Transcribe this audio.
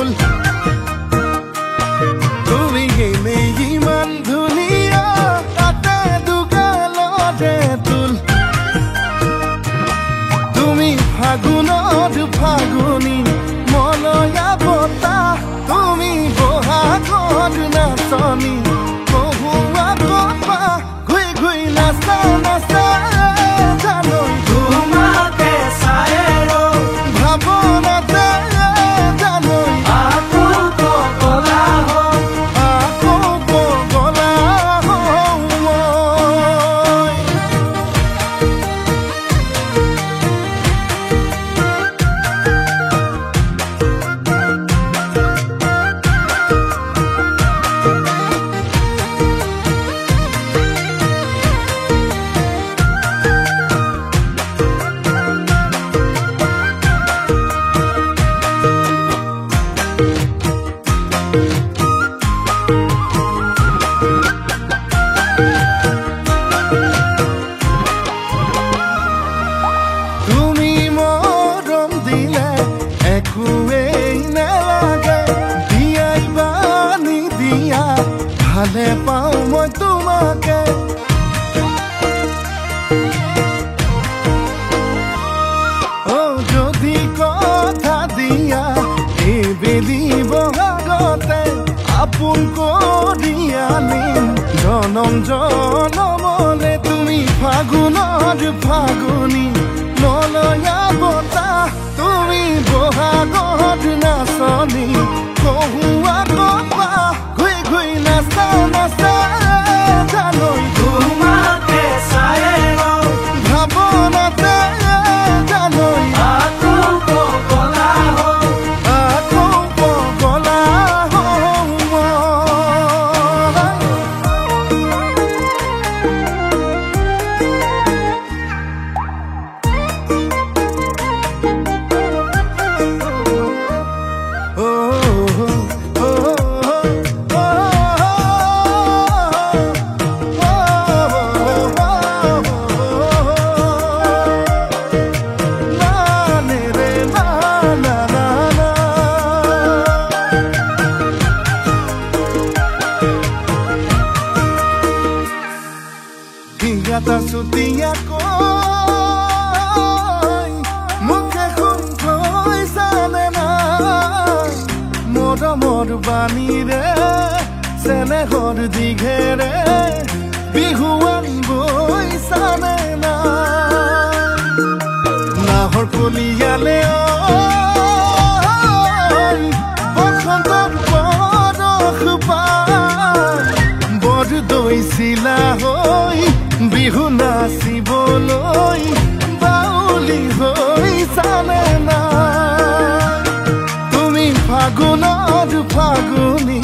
ফুল তুমি এনেই ইমান ধুনীয়া তাতে দুগালতে তুল তুমি ফাগুনত ফাগুনী মলয়া বতাহ তুমি বহাগত নাচনী কহুৱা কপা ঘুই ঘুই নাচা নাচা জানৈ তোমাকে চাই ভাৱনাতে জানৈ আকৌ পগলা ভালে পাওঁ মই তোমাকে যদি কথা দিয়া এইবেলি বহাগতে আপোন কৰি আনিম জনম জনমলে তুমি ফাগুনত ফাগুনী মলয়া বতাহ তুমি বহাগত নাচনী কহুৱা কপা ঘুই ঘুই নাচা নাচা জানৈ তোমাকে চাই ভাৱনাতে জানৈ আকৌ পগলা Gata sutia koi Mukhe khun koi sane na Moda modu bani re Sene hor dighe re Bihuan boi sane na Nahor kuliyale oi Bokhontor bodokh pai Bod doi sila hoi Bihu নাচিবলৈ বাউলি হৈ চালে না তুমি ফাগুনত ফাগুনী